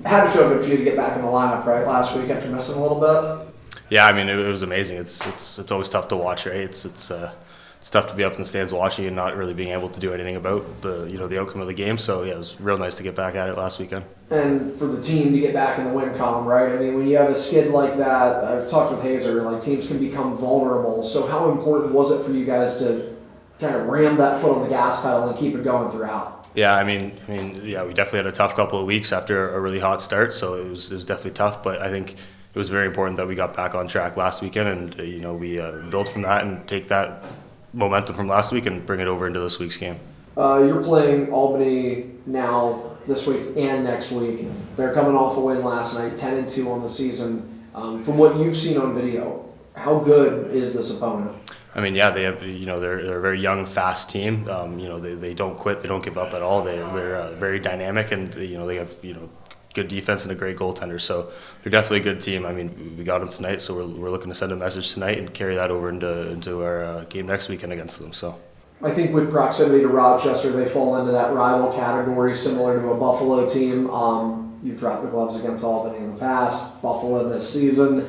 Had to feel good for you to get back in the lineup, right, last week after missing a little bit? Yeah, I mean it was amazing. It's always tough to watch, right? It's tough to be up in the stands watching and not really being able to do anything about the outcome of the game. So yeah, it was real nice to get back at it last weekend. And for the team to get back in the win column, right? I mean, when you have a skid like that, I've talked with Hazer, like teams can become vulnerable. So how important was it for you guys to kind of ram that foot on the gas pedal and keep it going throughout? Yeah, I mean, yeah, we definitely had a tough couple of weeks after a really hot start, so it was definitely tough. But I think it was very important that we got back on track last weekend, and we built from that and take that momentum from last week and bring it over into this week's game. You're playing Albany now this week and next week. They're coming off a win last night, 10-2 on the season. From what you've seen on video, how good is this opponent? I mean, yeah, they have. They're a very young, fast team. They don't quit. They don't give up at all. They're very dynamic, and they have good defense and a great goaltender. So they're definitely a good team. I mean, we got them tonight, so we're looking to send a message tonight and carry that over into our game next weekend against them. So I think with proximity to Rochester, they fall into that rival category, similar to a Buffalo team. You've dropped the gloves against Albany in the past, Buffalo this season.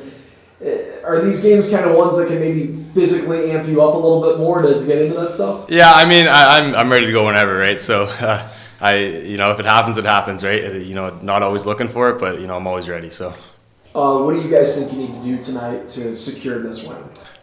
Are these games kind of ones that can maybe physically amp you up a little bit more to get into that stuff? Yeah, I mean, I'm ready to go whenever, right? So if it happens, it happens, right? Not always looking for it, but I'm always ready. So. What do you guys think you need to do tonight to secure this win?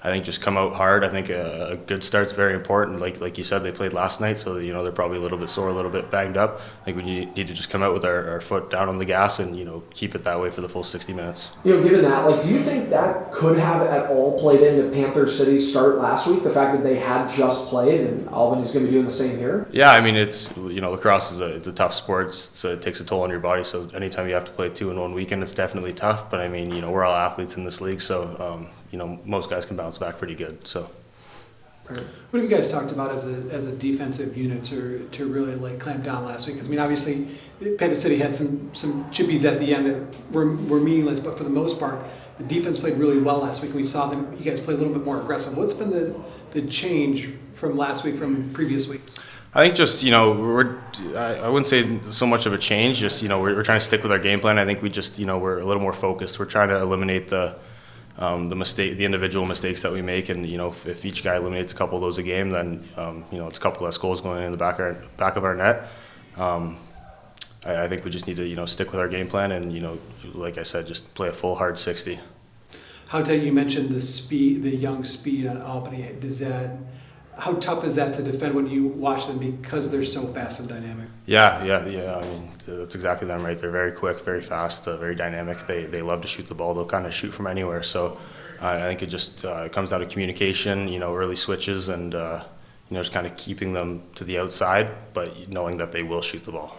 I think just come out hard. I think a good start's very important. Like you said, they played last night, so they're probably a little bit sore, a little bit banged up. I think we need to just come out with our foot down on the gas and keep it that way for the full 60 minutes. Given that, do you think that could have at all played into Panther City's start last week? The fact that they had just played and Albany's going to be doing the same here. Yeah, I mean it's lacrosse is a tough sport. It takes a toll on your body. So anytime you have to play 2 in one weekend, it's definitely tough. But I mean we're all athletes in this league, so most guys can bounce back pretty good. So. What have you guys talked about as a defensive unit to really clamp down last week? Because I mean, obviously, Panther City had some chippies at the end that were meaningless, but for the most part, the defense played really well last week. We saw you guys play a little bit more aggressive. What's been the change from last week from previous weeks? I think just I wouldn't say so much of a change. Just we're trying to stick with our game plan. I think we just we're a little more focused. We're trying to eliminate the individual mistakes that we make, and if each guy eliminates a couple of those a game, then it's a couple less goals going in the back of our net. I think we just need to stick with our game plan and like I said, just play a full hard 60. How tight? You mentioned the young speed on Albany. How tough is that to defend when you watch them because they're so fast and dynamic? Yeah. I mean, that's exactly them, right? They're very quick, very fast, very dynamic. They love to shoot the ball. They'll kind of shoot from anywhere. So I think it just comes down to communication, early switches, and just kind of keeping them to the outside, but knowing that they will shoot the ball.